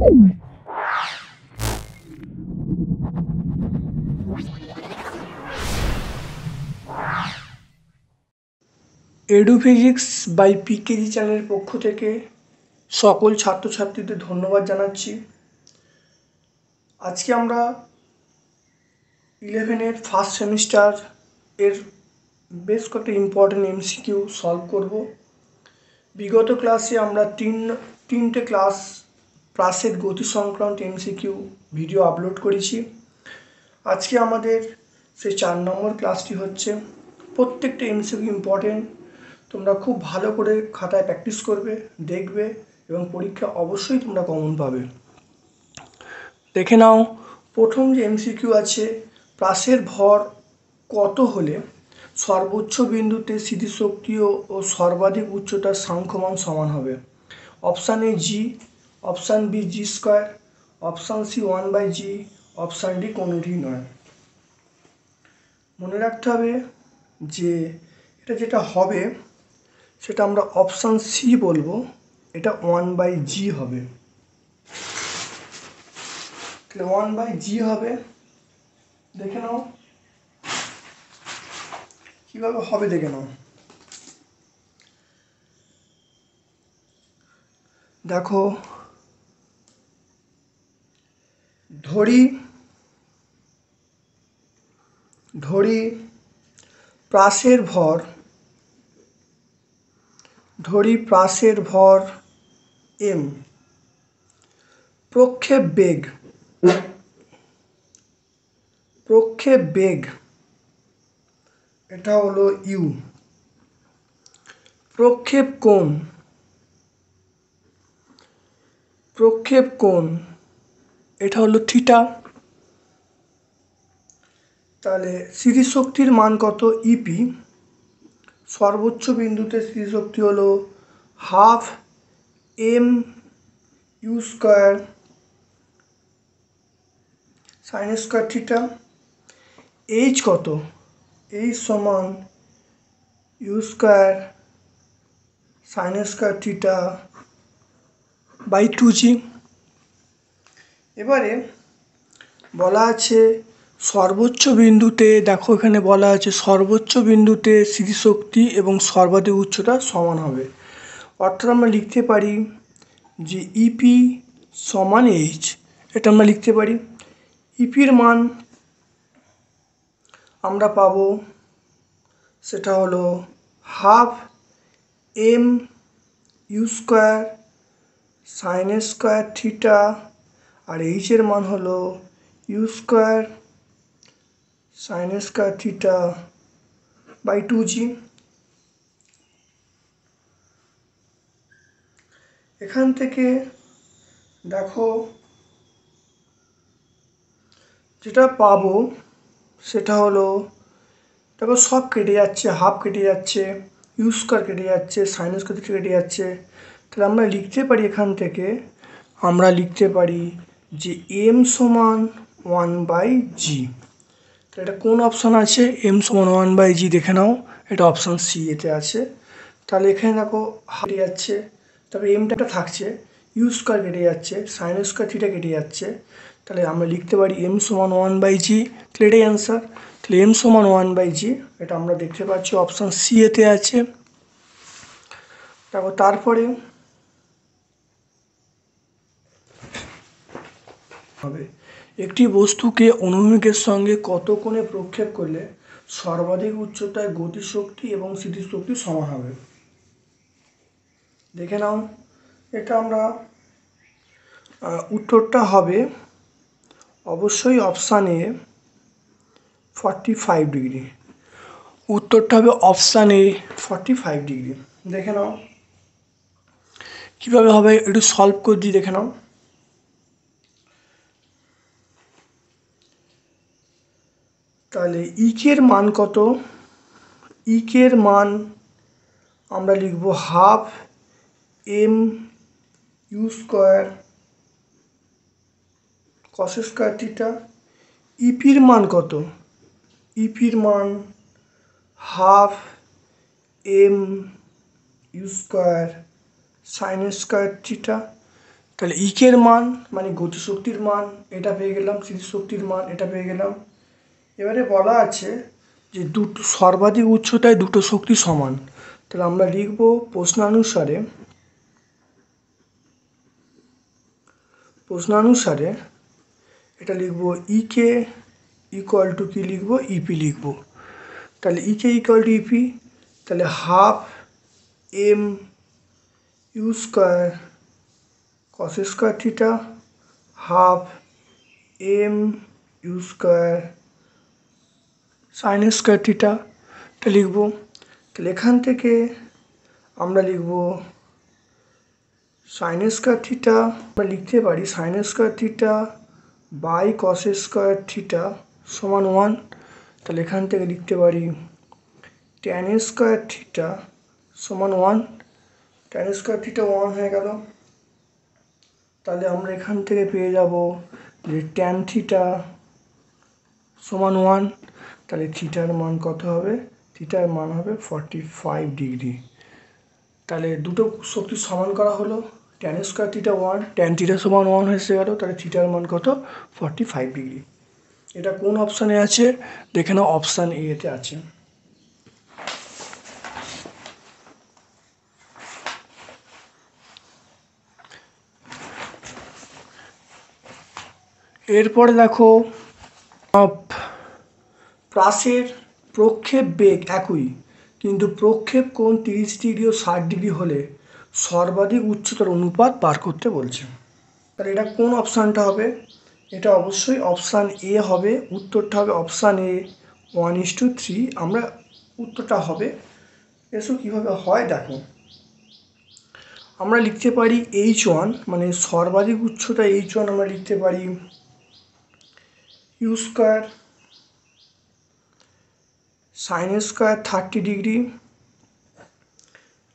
এডুফিজিক্স by PKG চ্যানেলের পক্ষ থেকে সকল ছাত্রছাত্রীদের ধন্যবাদ জানাচ্ছি। আজকে আমরা 11-এর ফার্স্ট সেমিস্টার এর বেশ কয়েকটা ইম্পর্টেন্ট এমসিকিউ সলভ করব। বিগত ক্লাসে আমরা তিনটে ক্লাস প্রাসের গতি সংক্রান্ত এমসিকিউ ভিডিও আপলোড করেছি। আজকে আমাদের সেই 4 নম্বর ক্লাসটি হচ্ছে। প্রত্যেকটা এমসিকিউ ইম্পর্টেন্ট, তোমরা খুব ভালো করে খাতায় প্র্যাকটিস করবে, দেখবে এবং পরীক্ষা অবশ্যই তোমরা কমন পাবে। দেখে নাও, প্রথম যে এমসিকিউ আছে, প্রাসের ভর কত হলে সর্বোচ্চ বিন্দুতে স্থিতিশক্তি ও সর্বাধিক উচ্চতার সাংখ্যমান সমান হবে? Option A G, option B G square, option C 1/g, option D কোনোটি নয়। মনে রাখতে হবে যে এটা যেটা হবে সেটা আমরা অপশান সি বলবো, এটা 1/g হবে। তাহলে 1/g হবে। দেখে নাও কিভাবে হবে, দেখে নাও। দেখো, ধরি প্রাসের ভর m, প্রক্ষেপ বেগ এটা হলো u, প্রক্ষেপ কোণ এটা হলো থিটা। তাহলে স্থিতিশক্তির মান কত? ইপি। সর্বোচ্চ বিন্দুতে স্থিতিশক্তি হলো 12 mu square sine square theta. H কত? এইচ সমান U square sine square theta by 2g। এবারে বলা আছে সর্বোচ্চ বিন্দুতে, দেখো এখানে বলা আছে সর্বোচ্চ বিন্দুতে স্থিতিশক্তি এবং সর্বাধিক উচ্চতা সমান হবে। অর্থাৎ আমরা লিখতে পারি যে ইপি সমান এইচ, এটা আমরা লিখতে পারি। ইপির মান আমরা পাবো, সেটা হলো 12 mu square sine square theta, আর এইচের মান হলো you square sine square theta by 2g। এখান থেকে দেখো যেটা পাবো সেটা হলো, দেখো সব কেটে যাচ্ছে, হাফ কেটে যাচ্ছে, ইউ স্কোয়ার কেটে যাচ্ছে, সাইন স্কোয়ার থিটা কেটে যাচ্ছে। তাহলে আমরা লিখতে পারি, এখান থেকে আমরা লিখতে পারি যে m সমান 1/g। তাহলে এটা কোন অপশান আছে? m সমান 1/g, দেখে নাও, এটা অপশান সি এতে আছে। তাহলে এখানে দেখো হাফ কেটে যাচ্ছে, তবে এমটা থাকছে, ইউ স্কোয়ার কেটে যাচ্ছে, সাইন স্কোয়ার থিটা কেটে যাচ্ছে। তাহলে আমরা লিখতে পারি m সমান 1/g। তাহলে এটাই অ্যান্সার। তাহলে m সমান 1/g, এটা আমরা দেখতে পাচ্ছি অপশান সি এতে আছে। দেখো তারপরে হবে, একটি বস্তুকে অনুভূমিকের সঙ্গে কত কোণে প্রক্ষেপ করলে সর্বাধিক উচ্চতায় গতিশক্তি এবং স্থিতিশক্তি সমান হবে? দেখে নাও, এটা আমরা উত্তরটা হবে অবশ্যই অপশান এ 45 ডিগ্রি। উত্তরটা হবে অপশান এ 45 ডিগ্রি। দেখে নাও কীভাবে হবে, একটু সলভ করে দিই, দেখে নাও। তাহলে ইকের মান কত? ইকের মান আমরা লিখব 12 mu square cos square theta. ইপির মান কত? ইপির মান 12 mu square sine square theta. তাহলে ইকের মান মানে গতিশক্তির মান এটা পেয়ে গেলাম, স্থিতিশক্তির মান এটা পেয়ে গেলাম। এবারে বলা আছে যে দুটো সর্বাধিক উচ্চতায় দুটো শক্তি সমান। তাহলে আমরা লিখব প্রশ্নানুসারে এটা লিখব ইকে ইকুয়াল টু কি লিখব, ইপি লিখব। তাহলে ইকে ইকুয়াল টু ইপি, তাহলে half M U square cos square theta half M U square sine square theta এটা লিখব। তাহলে এখান থেকে আমরা লিখব সাইন স্কোয়ার থিটা, আমরা লিখতে পারি sine square theta by cos square theta সমান 1। তাহলে এখান থেকে লিখতে পারি ট্যান স্কোয়ার থিটা সমান 1, ট্যান স্কোয়ার থিটা 1 হয়ে গেল। তাহলে আমরা এখান থেকে পেয়ে যাব যে ট্যান থিটা সমান 1। তাহলে থিটার মান কত হবে, থিটার মান হবে 45 ডিগ্রি। তাহলে দুটো শক্তি সমান করা হলো, tan square theta 1, tan theta সমান 1 এসে গেল। তাহলে থিটার মান কত, 45 ডিগ্রি। এটা কোন অপশানে আছে দেখে নাও, অপশান এতে আছে। এরপরে দেখো প্রাসের প্রক্ষেপ বেগ একই কিন্তু প্রক্ষেপ কোণ 30 ডিগ্রি ও 60 ডিগ্রি হলে সর্বাধিক উচ্চতার অনুপাত বার করতে বলছে। তাহলে এটা কোন অপশানটা হবে, এটা অবশ্যই অপশান এ হবে। উত্তরটা হবে অপশান এ 1:3। আমরা উত্তরটা হবে, এসব কীভাবে হয় দেখো। আমরা লিখতে পারি H1 মানে সর্বাধিক উচ্চতা H1 আমরা লিখতে পারি U square sine square 30 degree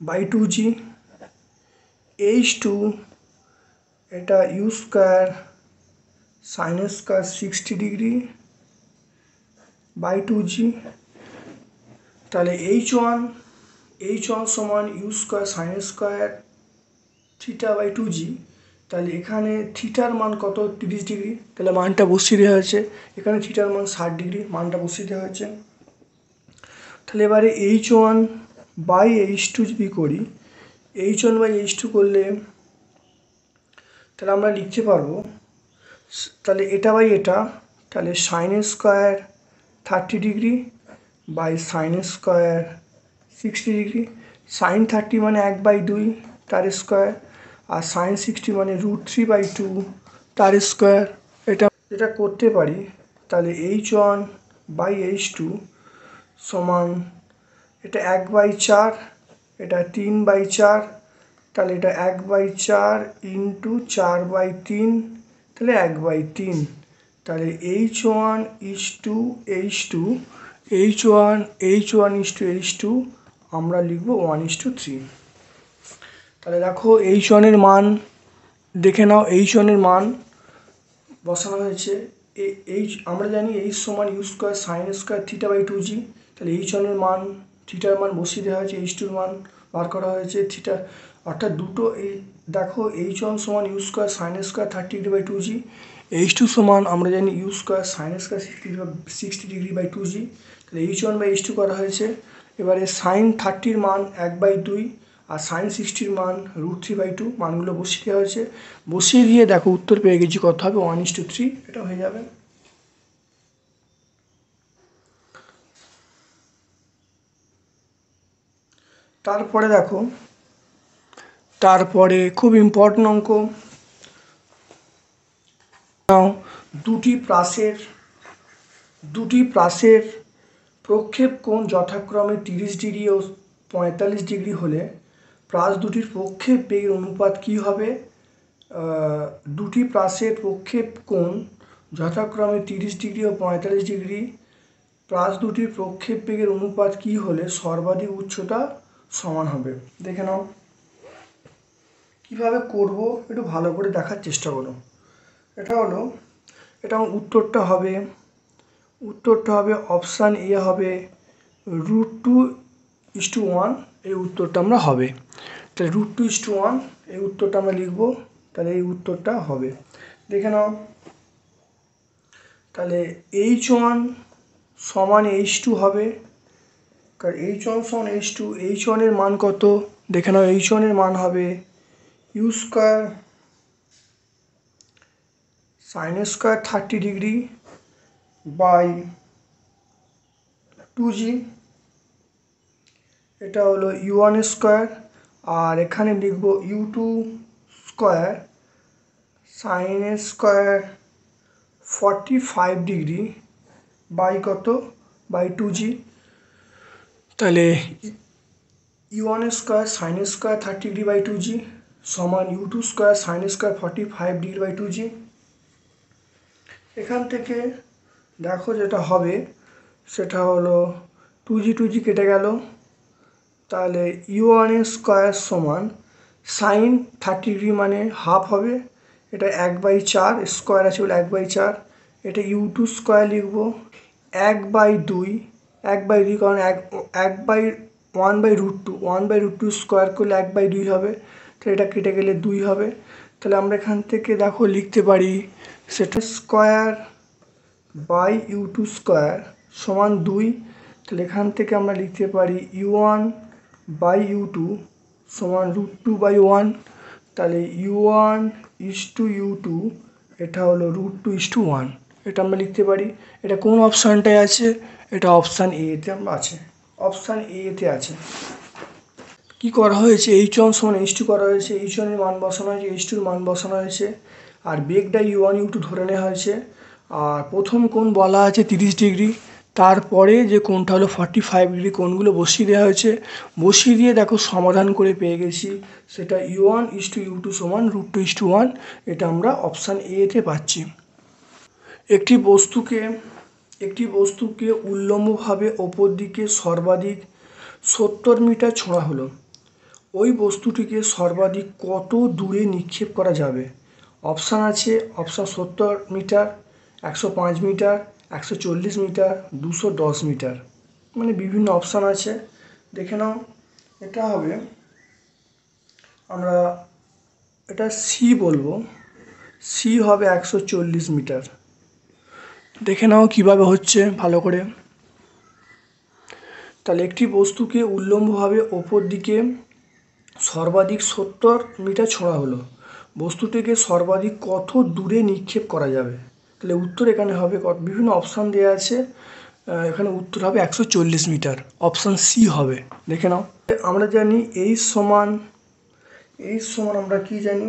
by 2g। H2 এটা U square sine square 60 degree by 2g। তাহলে H1 সমান U square sine square theta by 2g। তাহলে এখানে থিটার মান কত, 30 ডিগ্রি। তাহলে মানটা বসিয়ে দেওয়া হয়েছে, এখানে থিটার মান 60 ডিগ্রি, মানটা বসিয়ে দেওয়া হয়েছে। তাহলে এবারে H1 বাই H2 যদি করি, H1 বাই H2 করলে তাহলে আমরা লিখতে পারবো, তাহলে এটা বাই এটা, তাহলে sine square 30 degree by sine square 60 degree. Sine 30 মানে 1/2 তার স্কোয়ার, আর সাইন 60 মানে √3/2 তার স্কোয়ার। এটা করতে পারি। তাহলে H1 বাই H2 সমান এটা 1/4, এটা 3/4, তাহলে এটা 1/4 ইন্টু 4/3, তাহলে 1/3। তাহলে H1 আমরা লিখব 1:3। তাহলে দেখো H1 এর মান দেখে নাও, H1 এর মান বসানো হয়েছে। আমরা জানি H সমান U square sine square theta by 2g। তাহলে H1 এর মান থিটার মান বসিয়ে দেওয়া হয়েছে, H2 এর মান বার করা হয়েছে থিটা, অর্থাৎ দুটো এই দেখো H1 সমান U square sine square 30 degree by 2g, H2 সমান আমরা জানি U square sine square 60 degree by 2g। তাহলে H1 বাই H2 করা হয়েছে। এবারে সাইন 30 মান 1/2 আর সাইন 60 মান √3/2, মানগুলো বসিয়ে দেওয়া হয়েছে। বসিয়ে দিয়ে দেখো উত্তর পেয়ে গেছি, কত হবে 1:3, এটা হয়ে যাবে। তারপরে দেখো, তারপরে খুব ইম্পর্টেন্ট অঙ্ক, দুটি প্রাসের প্রক্ষেপ কোণ যথাক্রমে 30 ডিগ্রি ও 45 ডিগ্রি হলে প্রাস দুটির প্রক্ষেপ বেগের অনুপাত কী হবে। দুটি প্রাসের প্রক্ষেপ কোণ যথাক্রমে 30 ডিগ্রি ও 45 ডিগ্রি, প্রাস দুটির প্রক্ষেপ বেগের অনুপাত কী হলে সর্বাধিক উচ্চতা সমান হবে। দেখে নাও কীভাবে করব, একটু ভালো করে দেখার চেষ্টা করো। এটা উত্তরটা হবে অপশান এ হবে √2:1, এই উত্তরটা আমরা হবে। তাহলে √2:1 এই উত্তরটা আমরা লিখব। তাহলে এই উত্তরটা হবে। দেখে নাও তাহলে H1 সমান H2 হবে, কারণ H1 সমান H2, H1 এর মান কত দেখে নাও, H1 এর মান হবে U square sine square 30° by 2g, এটা হলো U1 স্কোয়ার, আর এখানে লিখব U2 square sine square 45° by কত, বাই 2g। তাহলে U1 square sine square 30° by 2g সমান U2 square sine square 45° by 2g। এখান থেকে দেখো যেটা হবে সেটা হলো 2g কেটে গেল, তাহলে U1 স্কোয়ার সমান সাইন 30° মানে হাফ হবে, এটা 1/4, স্কোয়ার আছে বলে 1/4, এটা U2 স্কোয়ার লিখব 1/2, 1/2 কারণ 1/√2 স্কোয়ার করলে 1/2 হবে, তাহলে এটা কেটে গেলে 2 হবে। তাহলে আমরা এখান থেকে দেখো লিখতে পারি সেটা স্কোয়ার বাই U2 স্কোয়ার সমান 2, তাহলে এখান থেকে আমরা লিখতে পারি U1 বাই U2 সমান √2/1, তাহলে U1 ইসটু U2 এটা হলো √2:1, এটা আমরা লিখতে পারি। এটা কোন অপশানটায় আছে, এটা অপশান এতে আমরা আছে, অপশান এতে আছে। কি করা হয়েছে, H1 সমান H2 করা হয়েছে, H1 এর মান বসানো হয়েছে, H2 এর মান বসানো হয়েছে, আর বেগটা U1 U2 ধরে নেওয়া হয়েছে, আর প্রথম কোণ বলা আছে 30°, তারপরে যে কোণটা হলো 45°, কোণগুলো বসিয়ে দেওয়া হয়েছে, বসিয়ে দিয়ে দেখো সমাধান করে পেয়ে গেছি সেটা U1 ইসটু U2 সমান √2:1, এটা আমরা অপশান এতে পাচ্ছি। একটি বস্তুকে উল্লম্বভাবে ওপর দিকে সর্বাধিক 70 মিটার ছোঁড়া হলো, ওই বস্তুটিকে সর্বাধিক কত দূরে নিক্ষেপ করা যাবে? অপশান আছে, option 70 metre, 105 metre, 140 metre, 210 metre, মানে বিভিন্ন অপশান আছে। দেখে নাও, এটা হবে আমরা এটা সি বলবো, সি হবে 140 মিটার। দেখে নাও কিভাবে হচ্ছে ভালো করে। তাহলে একটি বস্তুকে উল্লম্বভাবে ওপর দিকে সর্বাধিক 70 মিটার ছোঁড়া হলো, বস্তুটিকে সর্বাধিক কত দূরে নিক্ষেপ করা যাবে? তাহলে উত্তর এখানে হবে বিভিন্ন অপশান দেওয়া আছে, এখানে উত্তর হবে 140 মিটার, অপশান সি হবে। দেখে নাও, আমরা জানি H সমান আমরা কি জানি,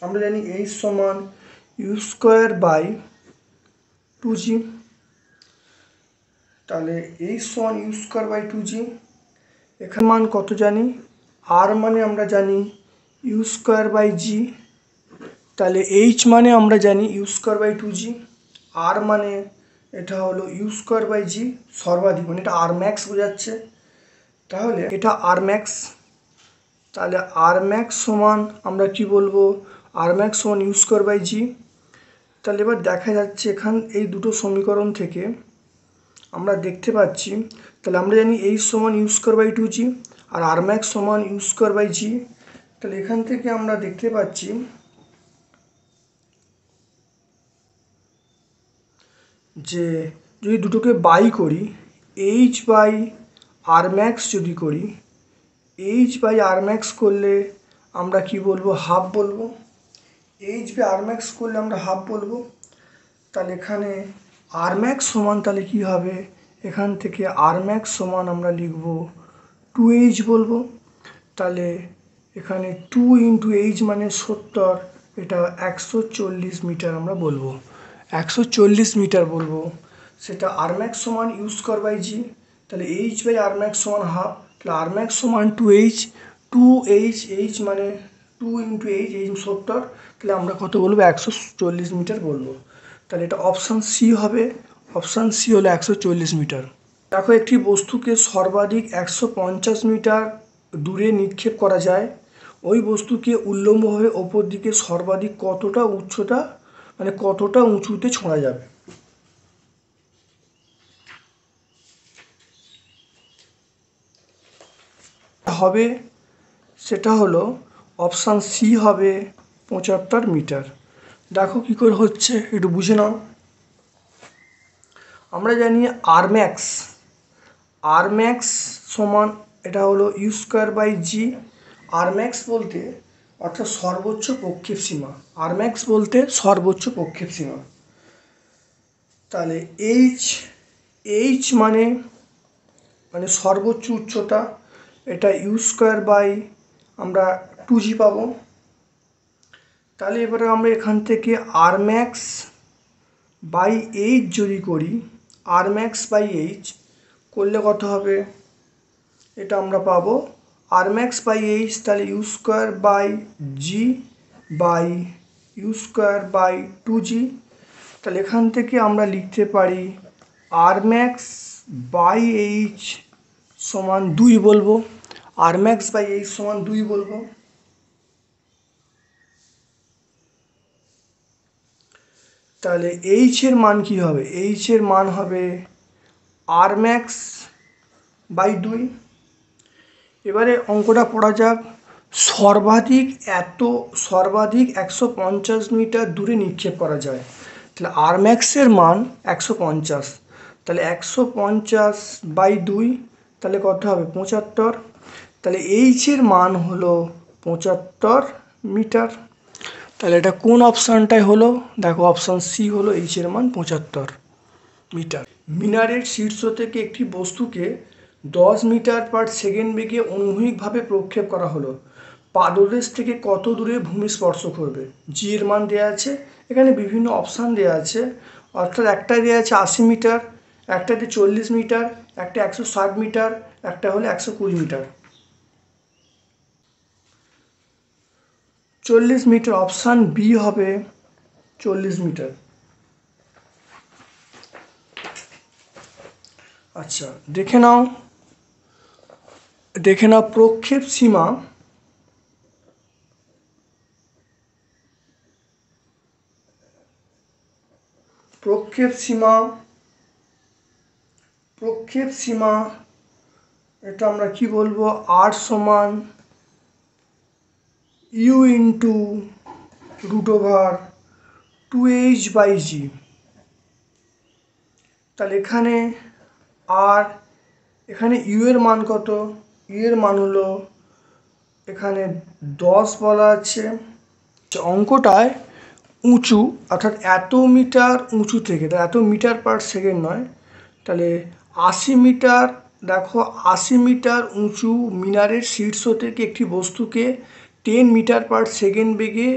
আমরা জানি H সমান U স্কোয়ার বাই 2g, তাহলে H সমান U স্কোয়ার বাই 2g, এখানে মান কত জানি, আর মানে আমরা জানি U স্কোয়ার বাই g, তাহলে H মানে আমরা জানি U স্কোয়ার বাই 2g, আর মানে এটা হলো U স্কোয়ার বাই g সর্বাধিক, মানে এটা আর ম্যাক্স বোঝাচ্ছে, তাহলে এটা আর ম্যাক্স, তাহলে আর ম্যাক্স সমান আমরা কি বলবো, আর ম্যাক্স সমান U স্কোয়ার বাই g। তাহলে এবার দেখা যাচ্ছে এখান এই দুটো সমীকরণ থেকে আমরা দেখতে পাচ্ছি, তাহলে আমরা জানি H সমান U স্কোয়ার বাই 2g আর আর ম্যাক্স সমান U স্কোয়ার বাই g, তাহলে এখান থেকে আমরা দেখতে পাচ্ছি যে যদি দুটোকে বাই করি, H বাই আর ম্যাক্স যদি করি, H বাই আর ম্যাক্স করলে আমরা কি বলবো, হাফ বলবো, H বাই আর ম্যাক্স করলে আমরা হাফ বলবো। তাহলে এখানে আর ম্যাক্স সমান তাহলে কি হবে, এখান থেকে আর ম্যাক্স সমান আমরা লিখব 2h বলবো, তাহলে এখানে 2 ইন্টু H মানে 70, এটা 140 মিটার আমরা বলবো, 140 মিটার বলবো, সেটা আর ম্যাক্স সমান U স্কোয়ার বাই g, তাহলে H বাই আর ম্যাক্স সমান হাফ, তাহলে আর ম্যাক্স সমান 2h, H মানে 2 ইন্টু H 70, তাহলে আমরা কত বলবো, 140 মিটার বলবো, তাহলে এটা অপশান সি হবে, অপশান সি হলো 140 মিটার। দেখো, একটি বস্তুকে সর্বাধিক 150 মিটার দূরে নিক্ষেপ করা যায়, ওই বস্তুকে উল্লম্বভাবে ওপর দিকে সর্বাধিক কতটা উচ্চতা, মানে কতটা উঁচুতে ছোঁড়া যাবে? হবে সেটা হলো অপশান সি হবে 75 মিটার। দেখো কী করে হচ্ছে, একটু বুঝে নাও। আমরা জানি আর ম্যাক্স সমান, এটা হলো you square by G. R max বলতে অর্থাৎ সর্বোচ্চ প্রক্ষেপ সীমা, আর ম্যাক্স বলতে সর্বোচ্চ প্রক্ষেপ সীমা। তাহলে এইচ মানে সর্বোচ্চ উচ্চতা, এটা ইউ স্কোয়ার বাই আমরা 2g পাবো। তাহলে এবারে আমরা এখান থেকে আর ম্যাক্স বাই এইচ যদি করি, আর ম্যাক্স বাই এইচ করলে কত হবে, এটা আমরা পাবো আর ম্যাক্স বাই এইচ, তাহলে U square by G by U square by 2g। তাহলে এখান থেকে আমরা লিখতে পারি আর ম্যাক্স বাই এইচ সমান 2 বলবো, আর ম্যাক্স বাই এইচ সমান 2 বলবো। তাহলে এইচ এর মান কি হবে, এইচ এর মান হবে আর ম্যাক্স বাই 2। এবারে অঙ্কটা পড়া যাক। সর্বাধিক 150 মিটার দূরে নিক্ষেপ করা যায়। তাহলে আর ম্যাক্সের মান 150, তাহলে 150 বাই 2, তাহলে কত হবে 75। তাহলে এইচের মান হলো 75 মিটার। তাহলে এটা কোন অপশানটায় হলো, দেখো অপশান সি হলো এইচের মান 75 মিটার। মিনারের শীর্ষ থেকে একটি বস্তুকে 10 মিটার পার সেকেন্ড বেগে অনুভূমিকভাবে প্রক্ষেপ করা হলো। পাদদেশ থেকে কত দূরে ভূমি স্পর্শ করবে? জি এর মান দেওয়া আছে, এখানে বিভিন্ন অপশান দেওয়া আছে, অর্থাৎ একটায় দেওয়া আছে 80 মিটার, একটাতে 40 মিটার, একটা 160 মিটার, একটা হলো 120 মিটার। 40 মিটার, অপশান বি হবে 40 মিটার। আচ্ছা, দেখে নাও প্রক্ষেপ সীমা। প্রক্ষেপ সীমা এটা আমরা কি বলবো, আর সমান ইউ ইন্টু √2h বাই জি। তাহলে এখানে ইউ এর মান কত, ইউ এর মান হলো এখানে 10 বলা আছে। অঙ্কটায় উঁচু অর্থাৎ এত মিটার উঁচু থেকে, এত মিটার পার সেকেন্ড নয়, তাহলে 80 মিটার, দেখো 80 মিটার উঁচু মিনারের শীর্ষ থেকে একটি বস্তুকে 10 মিটার পার সেকেন্ড বেগে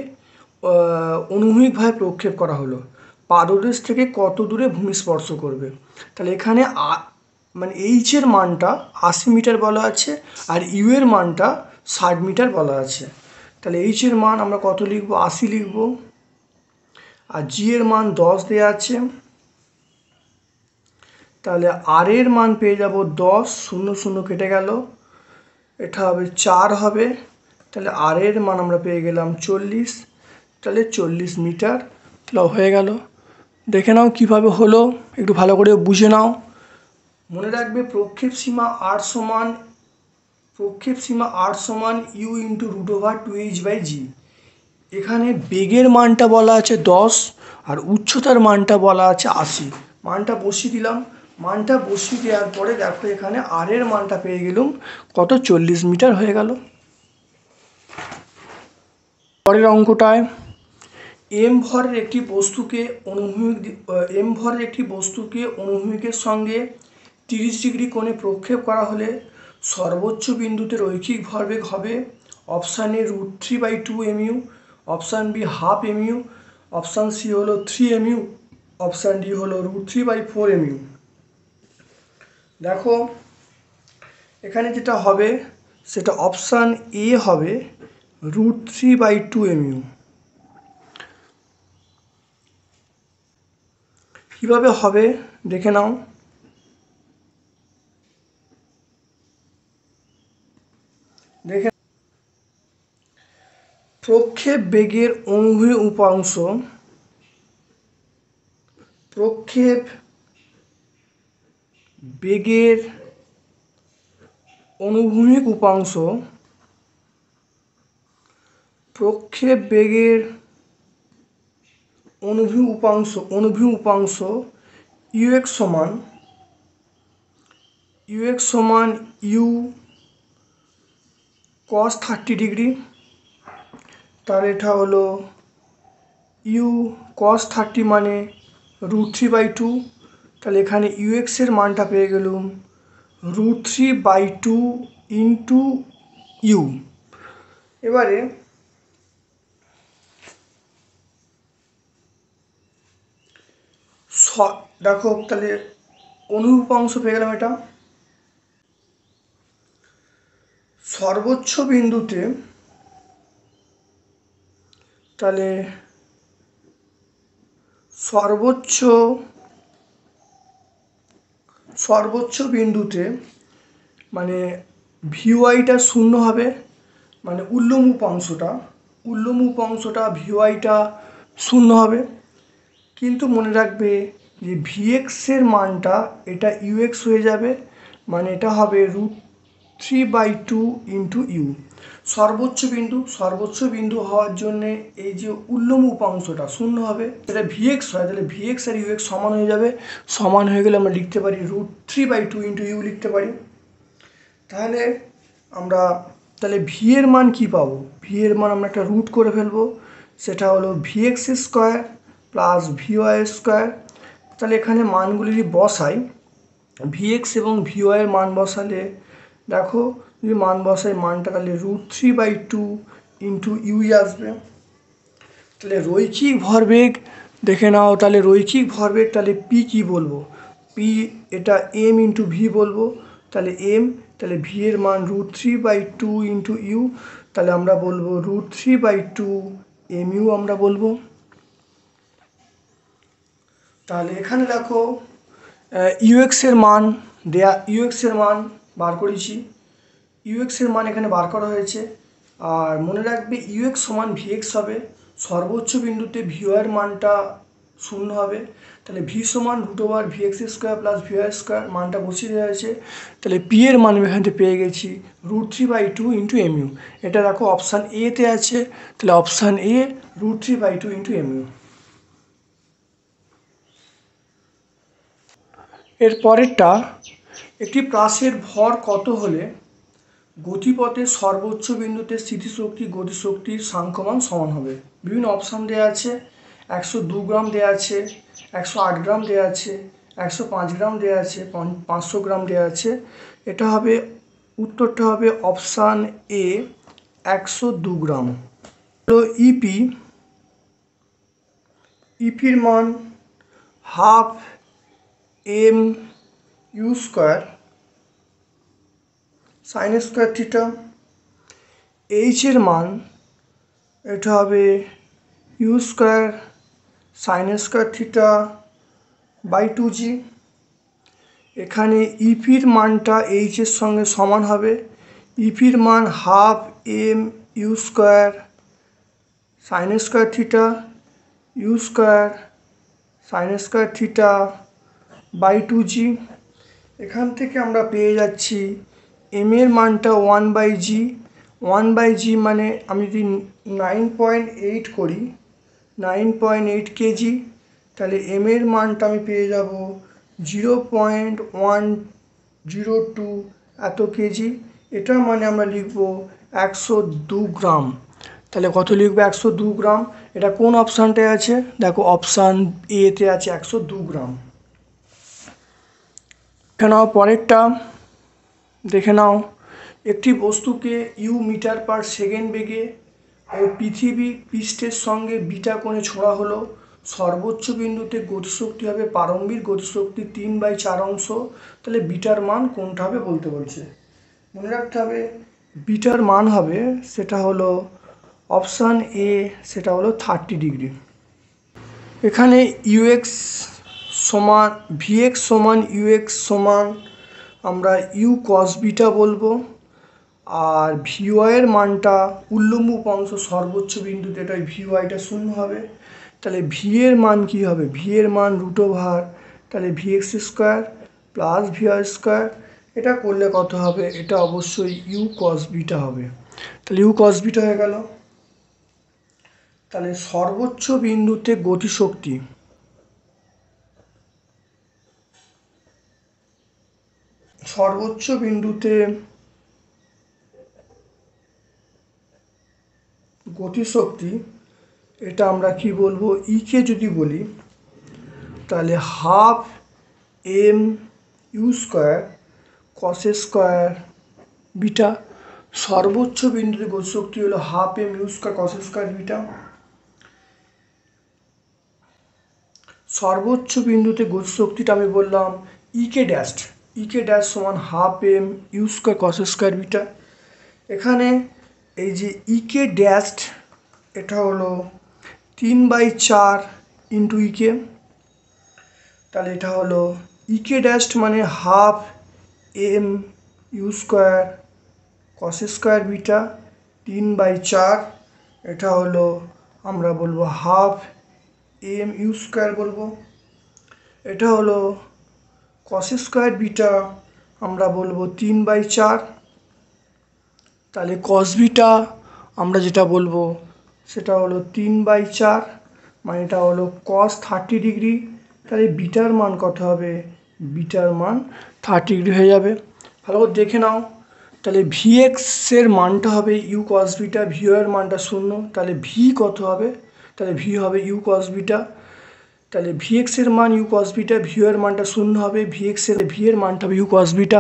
অনুভূমিকভাবে প্রক্ষেপ করা হলো। পাদদেশ থেকে কত দূরে ভূমি স্পর্শ করবে? তাহলে এখানে এইচের মানটা 80 মিটার বলা আছে, আর ইউ এর মানটা 60 মিটার বলা আছে। তাহলে এইচের মান আমরা কত লিখব, 80 লিখব, আর জি এর মান 10 দেওয়া আছে। তাহলে আর এর মান পেয়ে যাব 10, 0 0 কেটে গেল, এটা হবে 4 হবে। তাহলে আর এর মান আমরা পেয়ে গেলাম 40, তাহলে 40 মিটার। তাহলে হয়ে গেল। দেখে নাও কিভাবে হলো, একটু ভালো করে বুঝে নাও। মনে রাখবে প্রক্ষেপ সীমা আর সমান ইউ ইন্টু √2h বাই জি। এখানে বেগের মানটা বলা আছে 10 আর উচ্চতার মানটা বলা আছে 80। মানটা বসিয়ে দিলাম, মানটা বসিয়ে দেওয়ার পরে দেখো এখানে আর এর মানটা পেয়ে গেলাম কত, 40 মিটার হয়ে গেল। পরের অঙ্কটায় এম ভরের একটি বস্তুকে অনুভূমিকের সঙ্গে 30 ডিগ্রি কোণে প্রক্ষেপ করা হলে সর্বোচ্চ বিন্দুতে রৈখিক ভরবেগ হবে option A √3/2 mu, option B ½ mu, option C হলো 3 mu, অপশান ডি হলো √3/4 mu। দেখো এখানে যেটা হবে সেটা অপশান এ হবে √3/2 mu। কিভাবে হবে দেখে নাও। প্রক্ষেপ বেগের অনুভূমিক উপাংশ অনুভূমিক উপাংশ ইউএক্স সমান ইউ cos 30°। তাহলে এটা হলো ইউ cos 30 মানে √3/2। তাহলে এখানে ইউএক্স এর মানটা পেয়ে গেলুম √3/2 ইন্টু ইউ। এবারে দেখো, তাহলে অনুভূমিক অংশ পেয়ে গেলাম। এটা সর্বোচ্চ বিন্দুতে, তাহলে সর্বোচ্চ বিন্দুতে মানে ভিওয়াইটা শূন্য হবে, মানে উল্লম্ব অংশটা ভিওয়াইটা শূন্য হবে। কিন্তু মনে রাখবে যে ভিএক্স এর মানটা এটা ইউএক্স হয়ে যাবে, মানে এটা হবে √3/2 ইন্টু ইউ। সর্বোচ্চ বিন্দু হওয়ার জন্যে এই যে উল্লম্ব উপাংশটা শূন্য হবে, এটা ভিএক্স হয়, তাহলে ভিএক্স আর ইউএক্স সমান হয়ে যাবে। সমান হয়ে গেলে আমরা লিখতে পারি √3/2 ইন্টু ইউ লিখতে পারি। তাহলে আমরা ভি এর মান কি পাবো? ভি এর মান আমরা একটা রুট করে ফেলবো, সেটা হলো VX square plus VY square. তাহলে এখানে মানগুলি যদি বসাই, ভিএক্স এবং ভিওয়াই এর মান বসালে দেখো, যদি মান বসাই মানটা তাহলে √3/2 ইন্টু ইউই আসবে। তাহলে রৈখিক ভরবেগ দেখে নাও, তাহলে রৈখিক ভরবেগ তাহলে পি কি বলবো? পি এটা এম ইন্টু ভি বলবো। তাহলে এম, তাহলে ভি এর মান √3/2 ইন্টু ইউ, তাহলে আমরা বলবো √3/2 এম ইউ আমরা বলবো। তাহলে এখানে দেখো ইউএক্স এর মান দেয়া, ইউএক্স এর মান বার করেছি, ইউএক্স এর মান এখানে বার করা হয়েছে। আর মনে রাখবে ইউএক্স সমান ভিএক্স হবে, সর্বোচ্চ বিন্দুতে ভিওয়ার মানটা শূন্য হবে। তাহলে ভি সমান √VX square plus VY square, মানটা বসিয়ে দেওয়া হয়েছে। তাহলে পি এর মান আমি এখান থেকে পেয়ে গেছি √3/2 ইন্টু এমইউ। এটা দেখো অপশান এতে আছে, তাহলে অপশান এ √3/2 ইন্টু এমইউ। এর পরেরটা, একটি প্রাসের ভর কত হলে গতিপথের সর্বোচ্চ বিন্দুতে স্থিতিশক্তি গতিশক্তির সাংখ্যমান সমান হবে? বিভিন্ন অপশান দেওয়া আছে, 102 গ্রাম দেওয়া আছে, 108 গ্রাম দেওয়া আছে, 105 গ্রাম দেওয়া আছে, 500 গ্রাম দেওয়া আছে। এটা হবে, উত্তরটা হবে অপশান এ 102 গ্রাম। তো ইপির মান half M U square sine square theta. H এর মান এটা হবে U square sine square theta by 2g। এখানে ইপির মানটা এইচ এর সঙ্গে সমান হবে, ইপির মান half M U square sine square theta U square sine square theta by 2g। এখান থেকে আমরা পেয়ে যাচ্ছি এম এর মানটা 1/g, 1/g মানে আমি যদি 9.8 করি, 9.8 কেজি, তাহলে এম এর মানটা আমি পেয়ে যাব 0.102 এত কেজি। এটার মানে আমরা লিখব 102 গ্রাম। তাহলে কত লিখবো? 102 গ্রাম। এটা কোন অপশানটায় আছে? দেখো অপশান এতে আছে 102 গ্রাম। দেখে নাও পরেরটা, দেখে নাও, একটি বস্তুকে ইউ মিটার পার সেকেন্ড বেগে ও পৃথিবী পৃষ্ঠের সঙ্গে বিটা কোণে ছোঁড়া হলো, সর্বোচ্চ বিন্দুতে গতিশক্তি হবে প্রারম্ভিক গতিশক্তি 3/4 অংশ। তাহলে বিটার মান কোনটা হবে বলতে বলছে। মনে রাখতে হবে বিটার মান হবে, সেটা হলো অপশান এ, সেটা হলো 30 ডিগ্রি। এখানে ইউএক্স সমান ভিএক্স সমান ইউএক্স সমান আমরা ইউ কস বিটা বলবো, আর ভিওয়াইয়ের মানটা উল্লম্ব উপাংশ সর্বোচ্চ বিন্দুতে এটা ভিওয়াইটা শূন্য হবে। তাহলে ভি এর মান কি হবে? ভি এর মান √, তাহলে VX square plus VY square. এটা করলে কত হবে? এটা অবশ্যই ইউ কস বিটা হবে। তাহলে ইউ কস বিটা হয়ে গেল। তাহলে সর্বোচ্চ বিন্দুতে গতিশক্তি এটা আমরা কি বলবো, কে যদি বলি তাহলে half M U square cos square beta. সর্বোচ্চ বিন্দুতে গতিশক্তি হলো half M U square cos square beta. সর্বোচ্চ বিন্দুতে গতিশক্তিটা আমি বললাম কে ড্যাশ সমান half M U square cos square beta. এখানে এই যে কে ড্যাশ এটা হলো 3/4 ইন্টু কে, তাহলে এটা হলো কে ড্যাশ মানে half M U square cos square beta 3/4, এটা হলো আমরা বলবো হাফ এম ইউ স্কোয়ার বলবো, এটা হলো কস স্কোয়ার বিটা আমরা বলবো 3/4। তাহলে কস বিটা আমরা যেটা বলবো সেটা হলো 3/4, মানে এটা হলো কস 30 ডিগ্রি। তাহলে বিটার মান কত হবে, বিটার মান 30 ডিগ্রি হয়ে যাবে। ভালো করে দেখে নাও। তাহলে ভিএক্সের মানটা হবে ইউ কস বিটা, ভিও এর মানটা 0, তাহলে ভি কত হবে, তাহলে ভি হবে ইউ কস বিটা। তাহলে ভিএক্সের মান ইউ কস বিটা, ভিও এর মানটা 0 হবে, ভি এর মানটা হবে ইউ কস বিটা।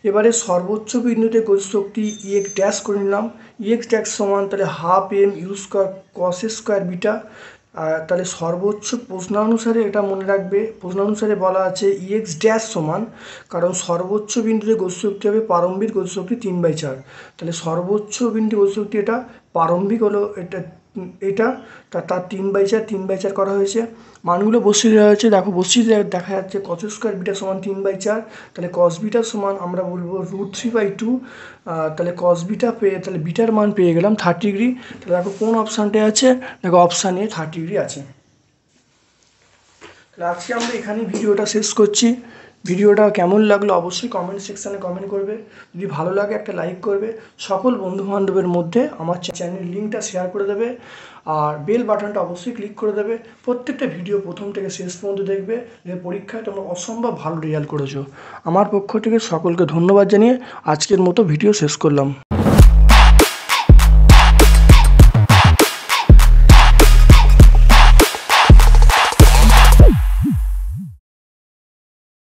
এবারে সর্বোচ্চ বিন্দুতে গতিশক্তি এক্স ড্যাশ করে নিলাম, এক্স ড্যাশ সমান তাহলে half M U square cos square beta. তাহলে সর্বোচ্চ প্রশ্নানুসারে এটা মনে রাখবে, প্রশ্নানুসারে বলা আছে এক্স ড্যাশ সমান, কারণ সর্বোচ্চ বিন্দুতে গতিশক্তি হবে প্রারম্ভিক গতিশক্তি 3/4। তাহলে সর্বোচ্চ বিন্দু গতিশক্তি এটা প্রারম্ভিক হলো এটা তার 3/4 করা হয়েছে। মানগুলো বসিয়ে দেওয়া হয়েছে, দেখো বসিয়ে দেখা যাচ্ছে কস স্কোয়ার বিটা সমান 3/4, তাহলে কস বিটা সমান আমরা বলবো √3/2। তাহলে কস বিটা পেয়ে তাহলে বিটার মান পেয়ে গেলাম 30 ডিগ্রি। তাহলে দেখো কোন অপশানটা আছে, দেখো অপশান এ 30 ডিগ্রি আছে। তাহলে আজকে আমরা এখানেই ভিডিওটা শেষ করছি। ভিডিওটা কেমন লাগলো অবশ্যই কমেন্ট সেকশানে কমেন্ট করবে, যদি ভালো লাগে একটা লাইক করবে, সকল বন্ধুবান্ধবের মধ্যে আমার চ্যানেলের লিঙ্কটা শেয়ার করে দেবে, আর বেল বাটনটা অবশ্যই ক্লিক করে দেবে। প্রত্যেকটা ভিডিও প্রথম থেকে শেষ পর্যন্ত দেখবে, যে পরীক্ষায় তোমরা অসম্ভব ভালো রেজাল্ট করেছো। আমার পক্ষ থেকে সকলকে ধন্যবাদ জানিয়ে আজকের মতো ভিডিও শেষ করলাম।